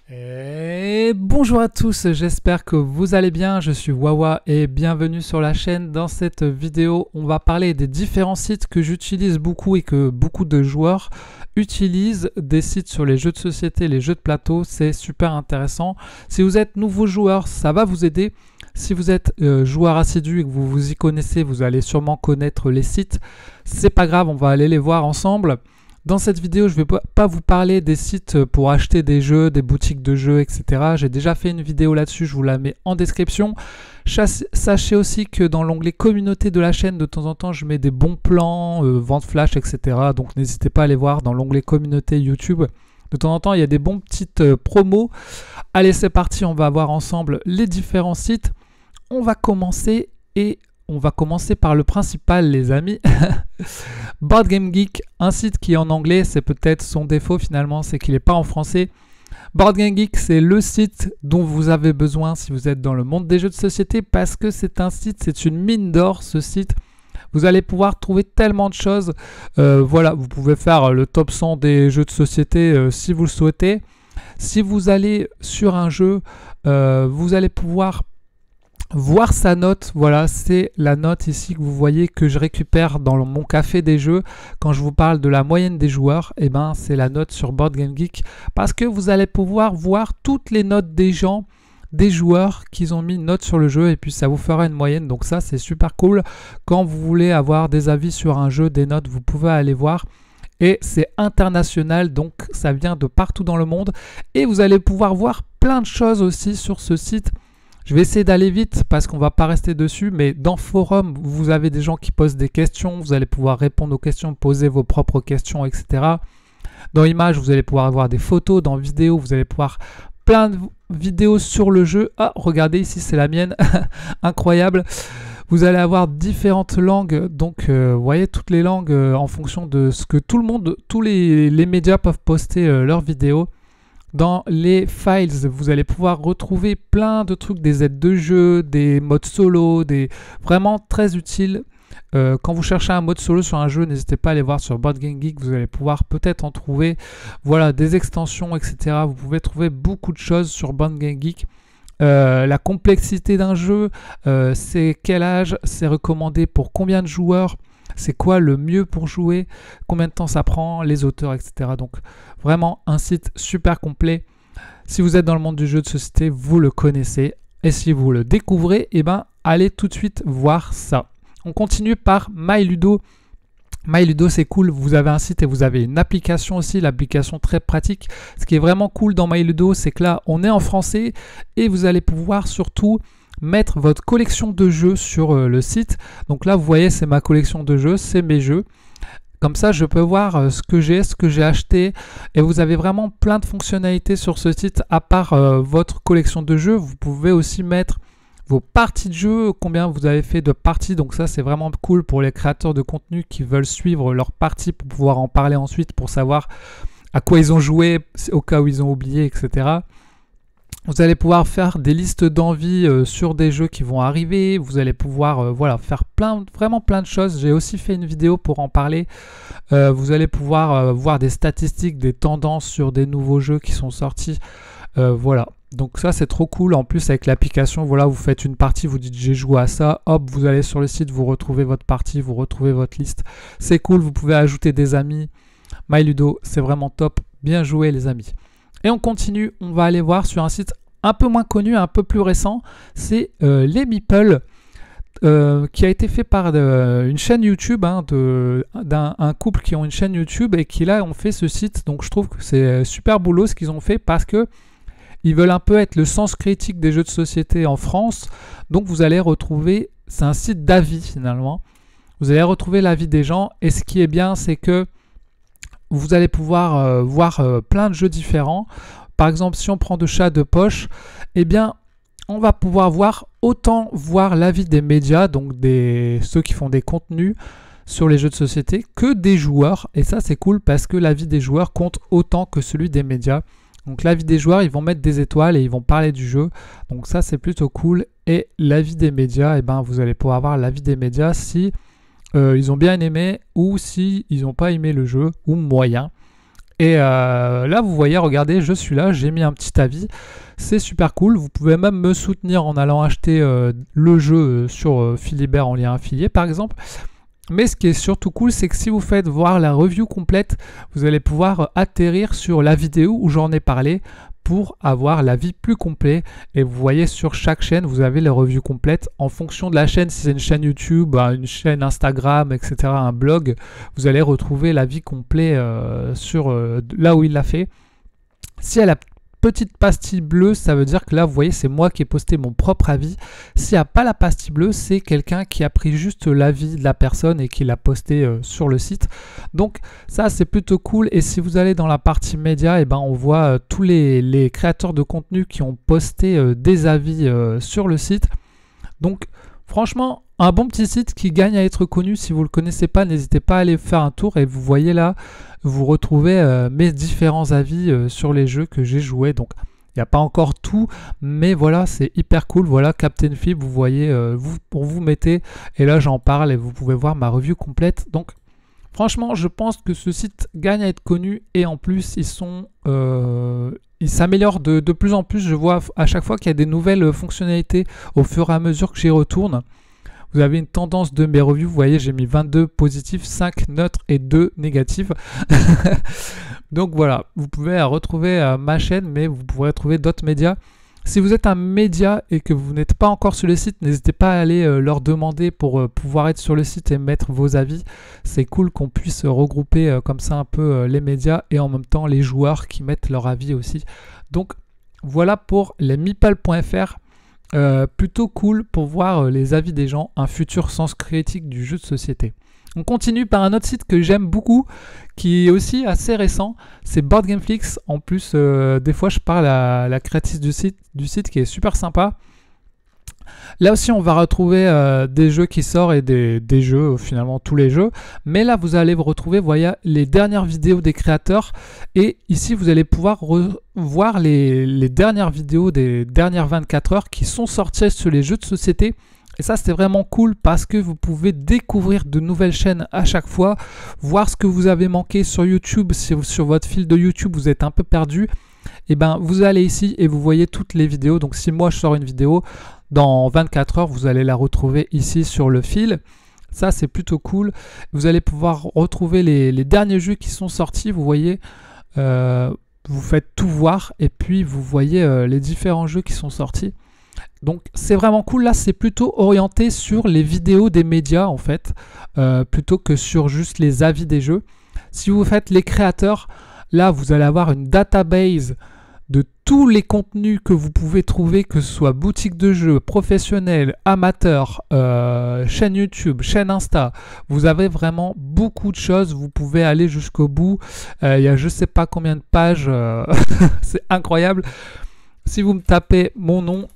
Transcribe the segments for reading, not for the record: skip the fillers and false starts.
Et bonjour à tous, j'espère que vous allez bien, je suis Wawa et bienvenue sur la chaîne. Dans cette vidéo, on va parler des différents sites que j'utilise beaucoup et que beaucoup de joueurs utilisent, des sites sur les jeux de société, les jeux de plateau, c'est super intéressant. Si vous êtes nouveau joueur, ça va vous aider. Si vous êtes joueur assidu et que vous vous y connaissez, vous allez sûrement connaître les sites. C'est pas grave, on va aller les voir ensemble. Dans cette vidéo, je ne vais pas vous parler des sites pour acheter des jeux, des boutiques de jeux, etc. J'ai déjà fait une vidéo là-dessus, je vous la mets en description. Sachez aussi que dans l'onglet communauté de la chaîne, de temps en temps, je mets des bons plans, vente flash, etc. Donc n'hésitez pas à aller voir dans l'onglet communauté YouTube. De temps en temps, il y a des bons petites promos. Allez, c'est parti, on va voir ensemble les différents sites. On va commencer par le principal, les amis. Board Game Geek, un site qui est en anglais, c'est peut-être son défaut finalement, c'est qu'il n'est pas en français. Board Game Geek, c'est le site dont vous avez besoin si vous êtes dans le monde des jeux de société parce que c'est un site, c'est une mine d'or ce site. Vous allez pouvoir trouver tellement de choses. Voilà, vous pouvez faire le top 100 des jeux de société si vous le souhaitez. Si vous allez sur un jeu, vous allez pouvoir voir sa note. Voilà, c'est la note ici que vous voyez que je récupère dans mon café des jeux. Quand je vous parle de la moyenne des joueurs, et ben c'est la note sur Board Game Geek parce que vous allez pouvoir voir toutes les notes des gens, des joueurs qui ont mis une note sur le jeu et puis ça vous fera une moyenne. Donc ça c'est super cool. Quand vous voulez avoir des avis sur un jeu, des notes, vous pouvez aller voir. Et c'est international, donc ça vient de partout dans le monde. Et vous allez pouvoir voir plein de choses aussi sur ce site. Je vais essayer d'aller vite parce qu'on ne va pas rester dessus, mais dans Forum, vous avez des gens qui posent des questions, vous allez pouvoir répondre aux questions, poser vos propres questions, etc. Dans Images, vous allez pouvoir avoir des photos, dans Vidéo, vous allez pouvoir plein de vidéos sur le jeu. Ah, regardez, ici c'est la mienne, incroyable. Vous allez avoir différentes langues, donc vous voyez toutes les langues en fonction de ce que tout le monde, tous les médias peuvent poster leurs vidéos. Dans les files, vous allez pouvoir retrouver plein de trucs, des aides de jeu, des modes solo, vraiment très utiles. Quand vous cherchez un mode solo sur un jeu, n'hésitez pas à aller voir sur Board Game Geek, vous allez pouvoir peut-être en trouver. Voilà, des extensions, etc. Vous pouvez trouver beaucoup de choses sur Board Game Geek. La complexité d'un jeu, c'est quel âge, c'est recommandé pour combien de joueurs, c'est quoi le mieux pour jouer, combien de temps ça prend, les auteurs, etc. Donc vraiment un site super complet. Si vous êtes dans le monde du jeu de société, vous le connaissez. Et si vous le découvrez, eh ben, allez tout de suite voir ça. On continue par MyLudo. MyLudo, c'est cool, vous avez un site et vous avez une application aussi, l'application très pratique. Ce qui est vraiment cool dans MyLudo, c'est que là, on est en français et vous allez pouvoir surtout mettre votre collection de jeux sur le site. Donc là, vous voyez, c'est ma collection de jeux, c'est mes jeux. Comme ça, je peux voir ce que j'ai acheté. Et vous avez vraiment plein de fonctionnalités sur ce site. À part votre collection de jeux, vous pouvez aussi mettre vos parties de jeu, combien vous avez fait de parties. Donc ça, c'est vraiment cool pour les créateurs de contenu qui veulent suivre leurs parties pour pouvoir en parler ensuite, pour savoir à quoi ils ont joué, au cas où ils ont oublié, etc. Vous allez pouvoir faire des listes d'envie sur des jeux qui vont arriver. Vous allez pouvoir voilà, faire vraiment plein de choses. J'ai aussi fait une vidéo pour en parler. Vous allez pouvoir voir des statistiques, des tendances sur des nouveaux jeux qui sont sortis. Voilà. Donc ça, c'est trop cool. En plus, avec l'application, voilà, vous faites une partie, vous dites j'ai joué à ça. Hop, vous allez sur le site, vous retrouvez votre partie, vous retrouvez votre liste. C'est cool. Vous pouvez ajouter des amis. MyLudo, c'est vraiment top. Bien joué, les amis. Et on continue, on va aller voir sur un site un peu moins connu, un peu plus récent, c'est les Meeple, qui a été fait par une chaîne YouTube, d'un couple qui ont une chaîne YouTube et qui là ont fait ce site. Donc je trouve que c'est super boulot ce qu'ils ont fait parce que ils veulent un peu être le sens critique des jeux de société en France. Donc vous allez retrouver, c'est un site d'avis finalement, vous allez retrouver l'avis des gens et ce qui est bien c'est que vous allez pouvoir voir plein de jeux différents. Par exemple, si on prend de chat de poche, eh bien, on va pouvoir autant voir l'avis des médias, donc ceux qui font des contenus sur les jeux de société, que des joueurs. Et ça, c'est cool parce que l'avis des joueurs compte autant que celui des médias. Donc l'avis des joueurs, ils vont mettre des étoiles et ils vont parler du jeu. Donc ça, c'est plutôt cool. Et l'avis des médias, eh ben, vous allez pouvoir avoir l'avis des médias si ils ont bien aimé ou si ils n'ont pas aimé le jeu ou moyen. Et là, vous voyez, regardez, je suis là, j'ai mis un petit avis. C'est super cool. Vous pouvez même me soutenir en allant acheter le jeu sur Philibert en lien affilié, par exemple. Mais ce qui est surtout cool, c'est que si vous faites voir la review complète, vous allez pouvoir atterrir sur la vidéo où j'en ai parlé pour avoir l'avis plus complet. Et vous voyez sur chaque chaîne, vous avez les reviews complètes. En fonction de la chaîne, si c'est une chaîne YouTube, une chaîne Instagram, etc., un blog, vous allez retrouver l'avis complet sur là où il l'a fait. Si elle a petite pastille bleue, ça veut dire que là, vous voyez, c'est moi qui ai posté mon propre avis. S'il n'y a pas la pastille bleue, c'est quelqu'un qui a pris juste l'avis de la personne et qui l'a posté sur le site. Donc ça, c'est plutôt cool. Et si vous allez dans la partie médias, on voit tous les créateurs de contenu qui ont posté des avis sur le site. Donc franchement, un bon petit site qui gagne à être connu. Si vous ne le connaissez pas, n'hésitez pas à aller faire un tour. Et vous voyez là, vous retrouvez mes différents avis sur les jeux que j'ai joués. Donc, il n'y a pas encore tout, mais voilà, c'est hyper cool. Voilà, Captain Fib, vous voyez, vous mettez, et là, j'en parle et vous pouvez voir ma review complète. Donc, franchement, je pense que ce site gagne à être connu et en plus, ils s'améliorent de plus en plus. Je vois à chaque fois qu'il y a des nouvelles fonctionnalités au fur et à mesure que j'y retourne. Vous avez une tendance de mes reviews, vous voyez, j'ai mis 22 positifs, 5 neutres et 2 négatifs. Donc voilà, vous pouvez retrouver ma chaîne, mais vous pourrez trouver d'autres médias. Si vous êtes un média et que vous n'êtes pas encore sur le site, n'hésitez pas à aller leur demander pour pouvoir être sur le site et mettre vos avis. C'est cool qu'on puisse regrouper comme ça un peu les médias et en même temps les joueurs qui mettent leur avis aussi. Donc voilà pour les meeple.fr. Plutôt cool pour voir les avis des gens, un futur sens critique du jeu de société. On continue par un autre site que j'aime beaucoup, qui est aussi assez récent, c'est BoardGameFlix. En plus, des fois je parle à la créatrice du site qui est super sympa. Là aussi, on va retrouver des jeux qui sortent et des jeux, finalement tous les jeux. Mais là, vous allez vous retrouver, voyez, les dernières vidéos des créateurs. Et ici, vous allez pouvoir voir les dernières vidéos des dernières 24 heures qui sont sorties sur les jeux de société. Et ça, c'est vraiment cool parce que vous pouvez découvrir de nouvelles chaînes à chaque fois, voir ce que vous avez manqué sur YouTube. Si sur votre fil de YouTube, vous êtes un peu perdu, et vous allez ici et vous voyez toutes les vidéos. Donc, si moi, je sors une vidéo, dans 24 heures, vous allez la retrouver ici sur le fil. Ça, c'est plutôt cool. Vous allez pouvoir retrouver les derniers jeux qui sont sortis. Vous voyez, vous faites tout voir et puis vous voyez les différents jeux qui sont sortis. Donc, c'est vraiment cool. Là, c'est plutôt orienté sur les vidéos des médias, en fait, plutôt que sur juste les avis des jeux. Si vous faites les créateurs, là, vous allez avoir une database de tous les contenus que vous pouvez trouver, que ce soit boutique de jeux, professionnels, amateurs, chaîne YouTube, chaîne Insta. Vous avez vraiment beaucoup de choses, vous pouvez aller jusqu'au bout. Il y a je sais pas combien de pages, c'est incroyable. Si vous me tapez mon nom,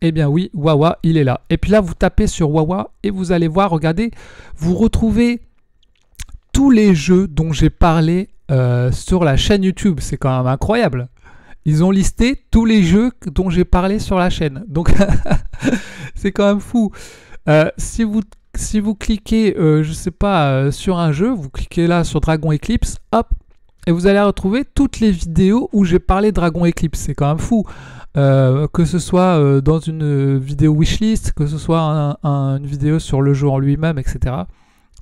eh bien oui, Wawa, il est là. Et puis là, vous tapez sur Wawa et vous allez voir, regardez, vous retrouvez tous les jeux dont j'ai parlé sur la chaîne YouTube. C'est quand même incroyable. Ils ont listé tous les jeux dont j'ai parlé sur la chaîne. Donc, c'est quand même fou. Si vous cliquez, je sais pas, sur un jeu, vous cliquez là sur Dragon Eclipse, hop, et vous allez retrouver toutes les vidéos où j'ai parlé Dragon Eclipse. C'est quand même fou. Que ce soit dans une vidéo wishlist, que ce soit une vidéo sur le jeu en lui-même, etc.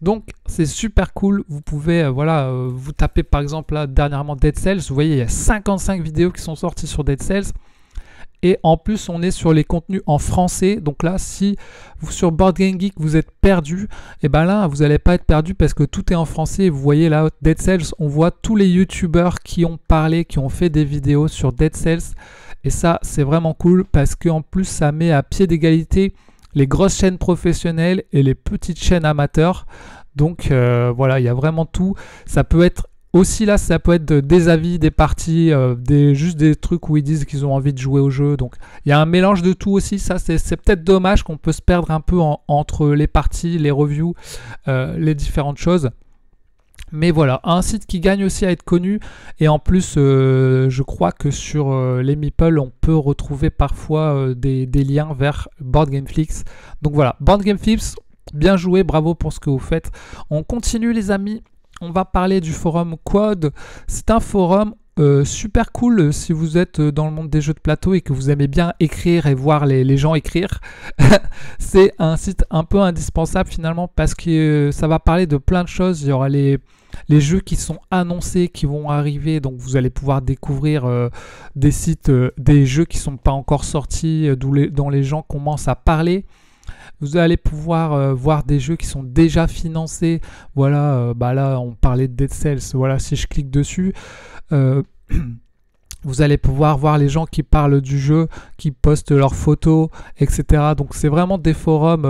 Donc c'est super cool, vous pouvez vous tapez par exemple là dernièrement Dead Cells, vous voyez il y a 55 vidéos qui sont sorties sur Dead Cells et en plus on est sur les contenus en français. Donc là si vous sur Board Game Geek vous êtes perdu, et là vous n'allez pas être perdu parce que tout est en français. Vous voyez là Dead Cells, on voit tous les youtubeurs qui ont parlé, qui ont fait des vidéos sur Dead Cells et ça c'est vraiment cool parce qu'en plus ça met à pied d'égalité les grosses chaînes professionnelles et les petites chaînes amateurs. Donc voilà, il y a vraiment tout. Ça peut être aussi là, ça peut être des avis, des parties, juste des trucs où ils disent qu'ils ont envie de jouer au jeu. Donc il y a un mélange de tout aussi. Ça, c'est peut-être dommage qu'on peut se perdre un peu entre les parties, les reviews, les différentes choses. Mais voilà, un site qui gagne aussi à être connu. Et en plus, je crois que sur les Meeple, on peut retrouver parfois des liens vers BoardGameFlix. Donc voilà, BoardGameFlix, bien joué, bravo pour ce que vous faites. On continue les amis. On va parler du forum Quad. C'est un forum super cool si vous êtes dans le monde des jeux de plateau et que vous aimez bien écrire et voir les gens écrire. C'est un site un peu indispensable finalement parce que ça va parler de plein de choses. Il y aura les jeux qui sont annoncés, qui vont arriver, donc vous allez pouvoir découvrir des sites, des jeux qui ne sont pas encore sortis, dont les gens commencent à parler. Vous allez pouvoir voir des jeux qui sont déjà financés. Voilà, là on parlait de Dead Cells. Voilà, si je clique dessus, vous allez pouvoir voir les gens qui parlent du jeu, qui postent leurs photos, etc. Donc c'est vraiment des forums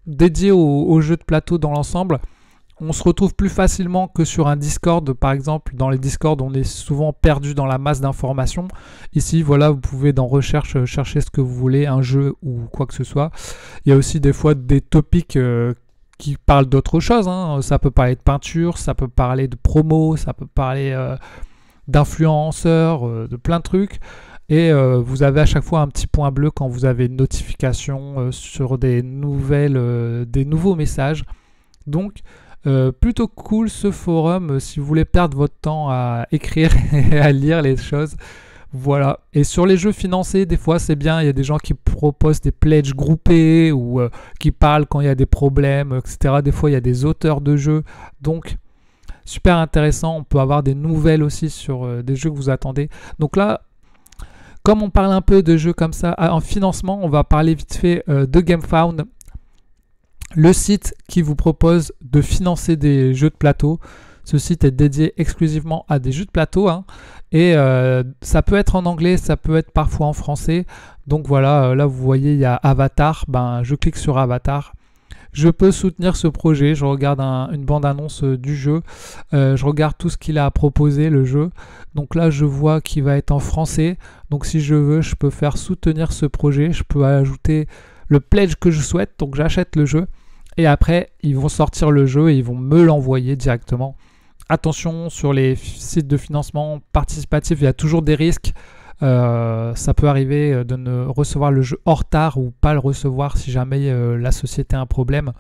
dédiés aux jeux de plateau dans l'ensemble. On se retrouve plus facilement que sur un Discord, par exemple. Dans les Discord, on est souvent perdu dans la masse d'informations. Ici, voilà, vous pouvez dans recherche chercher ce que vous voulez, un jeu ou quoi que ce soit. Il y a aussi des fois des topics qui parlent d'autre chose. Hein. Ça peut parler de peinture, ça peut parler de promo, ça peut parler d'influenceurs, de plein de trucs. Et vous avez à chaque fois un petit point bleu quand vous avez une notification sur des nouveaux messages. Donc, plutôt cool ce forum si vous voulez perdre votre temps à écrire et à lire les choses. Voilà. Et sur les jeux financés, des fois c'est bien, il y a des gens qui proposent des pledges groupés ou qui parlent quand il y a des problèmes, etc. Des fois il y a des auteurs de jeux. Donc super intéressant, on peut avoir des nouvelles aussi sur des jeux que vous attendez. Donc là, comme on parle un peu de jeux comme ça en financement, on va parler vite fait de GameFound. Le site qui vous propose de financer des jeux de plateau. Ce site est dédié exclusivement à des jeux de plateau. Hein, et ça peut être en anglais, ça peut être parfois en français. Donc voilà, là vous voyez, il y a Avatar. Je clique sur Avatar. Je peux soutenir ce projet. Je regarde une bande-annonce du jeu. Je regarde tout ce qu'il a à proposer, le jeu. Donc là, je vois qu'il va être en français. Donc si je veux, je peux faire soutenir ce projet. Je peux ajouter le pledge que je souhaite. Donc j'achète le jeu. Et après, ils vont sortir le jeu et ils vont me l'envoyer directement. Attention, sur les sites de financement participatif, il y a toujours des risques. Ça peut arriver de ne recevoir le jeu en retard ou pas le recevoir si jamais la société a un problème.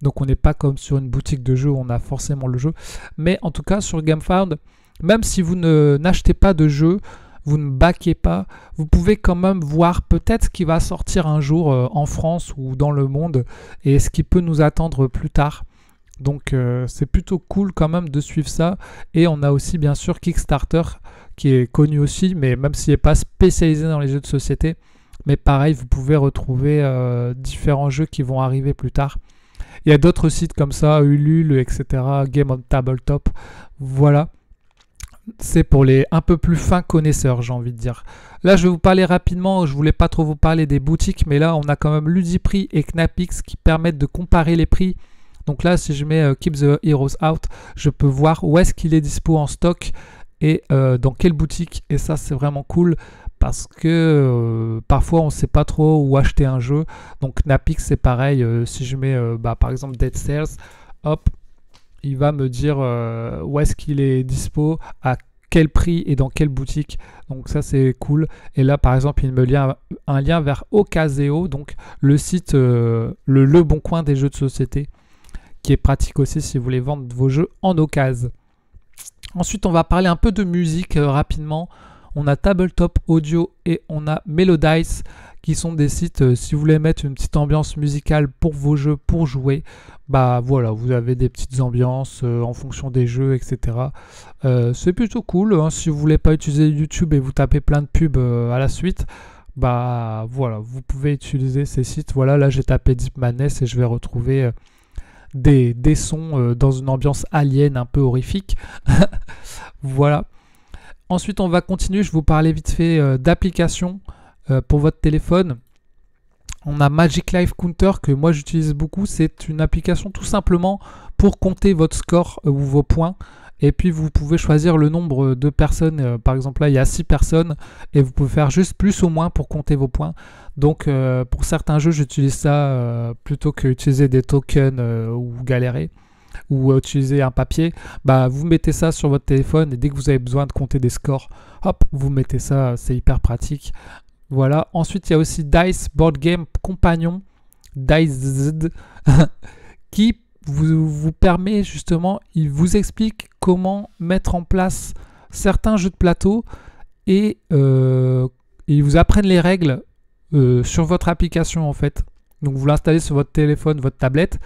Donc on n'est pas comme sur une boutique de jeux où on a forcément le jeu. Mais en tout cas, sur GameFound, même si vous n'achetez pas de jeu, vous ne backez pas, vous pouvez quand même voir peut-être ce qui va sortir un jour en France ou dans le monde et ce qui peut nous attendre plus tard. Donc c'est plutôt cool quand même de suivre ça. Et on a aussi bien sûr Kickstarter qui est connu aussi, mais même s'il n'est pas spécialisé dans les jeux de société. Mais pareil, vous pouvez retrouver différents jeux qui vont arriver plus tard. Il y a d'autres sites comme ça, Ulule, etc., Game on Tabletop. Voilà. C'est pour les un peu plus fins connaisseurs, j'ai envie de dire. Là, je vais vous parler rapidement. Je voulais pas trop vous parler des boutiques, mais là, on a quand même Ludiprix et Knapix qui permettent de comparer les prix. Donc là, si je mets Keep the Heroes Out, je peux voir où est-ce qu'il est dispo en stock et dans quelle boutique. Et ça, c'est vraiment cool parce que parfois, on ne sait pas trop où acheter un jeu. Donc Knapix, c'est pareil. Si je mets par exemple Dead Cells, hop, il va me dire où est-ce qu'il est dispo, à quel prix et dans quelle boutique. Donc ça c'est cool. Et là par exemple il me lie un lien vers Ocaseo, donc le site le bon coin des jeux de société, qui est pratique aussi si vous voulez vendre vos jeux en occasion. Ensuite on va parler un peu de musique rapidement. On a Tabletop Audio et on a Melodice qui sont des sites, si vous voulez mettre une petite ambiance musicale pour vos jeux, pour jouer, voilà, vous avez des petites ambiances en fonction des jeux, etc. C'est plutôt cool, hein, si vous voulez pas utiliser YouTube et vous tapez plein de pubs à la suite, voilà, vous pouvez utiliser ces sites. Voilà, là j'ai tapé Deep Madness et je vais retrouver des sons dans une ambiance alien un peu horrifique. Voilà. Ensuite on va continuer, je vais vous parler vite fait d'applications pour votre téléphone. On a Magic Life Counter que moi j'utilise beaucoup. C'est une application tout simplement pour compter votre score ou vos points. Et puis vous pouvez choisir le nombre de personnes. Par exemple là il y a 6 personnes et vous pouvez faire juste plus ou moins pour compter vos points. Donc pour certains jeux j'utilise ça plutôt que utiliser des tokens ou galérer ou utiliser un papier. Vous mettez ça sur votre téléphone et dès que vous avez besoin de compter des scores, hop, vous mettez ça, c'est hyper pratique. Voilà. Ensuite, il y a aussi Dice Board Game Companion, Dice qui vous permet justement, il vous explique comment mettre en place certains jeux de plateau et ils vous apprennent les règles sur votre application en fait. Donc vous l'installez sur votre téléphone, votre tablette.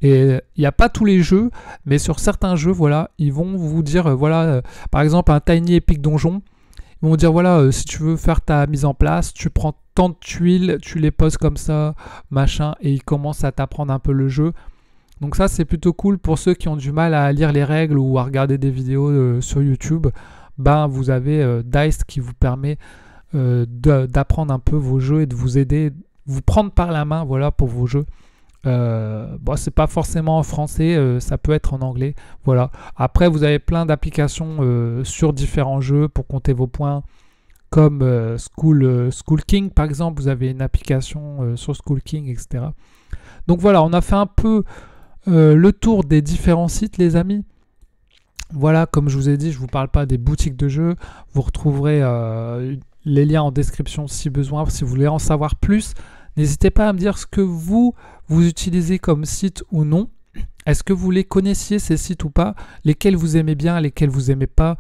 Et il n'y a pas tous les jeux, mais sur certains jeux, voilà, ils vont vous dire, voilà, par exemple un Tiny Epic Donjon, ils vont vous dire, voilà, si tu veux faire ta mise en place, tu prends tant de tuiles, tu les poses comme ça, machin, et ils commencent à t'apprendre un peu le jeu. Donc ça, c'est plutôt cool pour ceux qui ont du mal à lire les règles ou à regarder des vidéos sur YouTube. Ben, vous avez Dice qui vous permet d'apprendre un peu vos jeux et de vous aider, vous prendre par la main, voilà, pour vos jeux. Bon, c'est pas forcément en français, ça peut être en anglais. Voilà. Après, vous avez plein d'applications sur différents jeux pour compter vos points, comme School King par exemple. Vous avez une application sur School King, etc. Donc voilà, on a fait un peu le tour des différents sites, les amis. Voilà, comme je vous ai dit, je ne vous parle pas des boutiques de jeux. Vous retrouverez les liens en description si besoin, si vous voulez en savoir plus. N'hésitez pas à me dire ce que vous utilisez comme site ou non. Est-ce que vous les connaissiez ces sites ou pas? Lesquels vous aimez bien, lesquels vous aimez pas?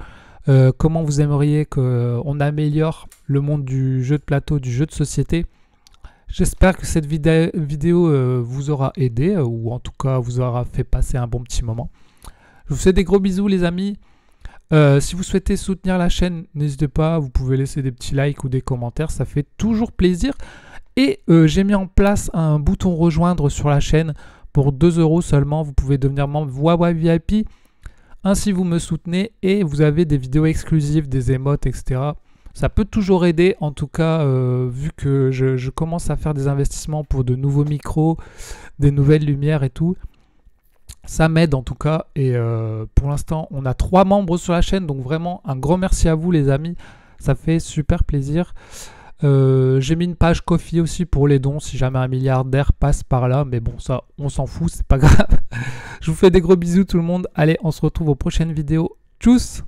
Comment vous aimeriez qu'on améliore le monde du jeu de plateau, du jeu de société? J'espère que cette vidéo vous aura aidé ou en tout cas vous aura fait passer un bon petit moment. Je vous fais des gros bisous les amis. Si vous souhaitez soutenir la chaîne, n'hésitez pas, vous pouvez laisser des petits likes ou des commentaires, ça fait toujours plaisir. Et j'ai mis en place un bouton rejoindre sur la chaîne pour 2 € seulement. Vous pouvez devenir membre Wawa VIP. Ainsi vous me soutenez et vous avez des vidéos exclusives, des émotes, etc. Ça peut toujours aider, en tout cas, vu que je commence à faire des investissements pour de nouveaux micros, des nouvelles lumières et tout. Ça m'aide en tout cas. Et pour l'instant, on a 3 membres sur la chaîne. Donc vraiment, un grand merci à vous les amis. Ça fait super plaisir. J'ai mis une page Ko-fi aussi pour les dons si jamais un milliardaire passe par là, mais bon ça on s'en fout, c'est pas grave. Je vous fais des gros bisous tout le monde, allez on se retrouve aux prochaines vidéos, tchuss.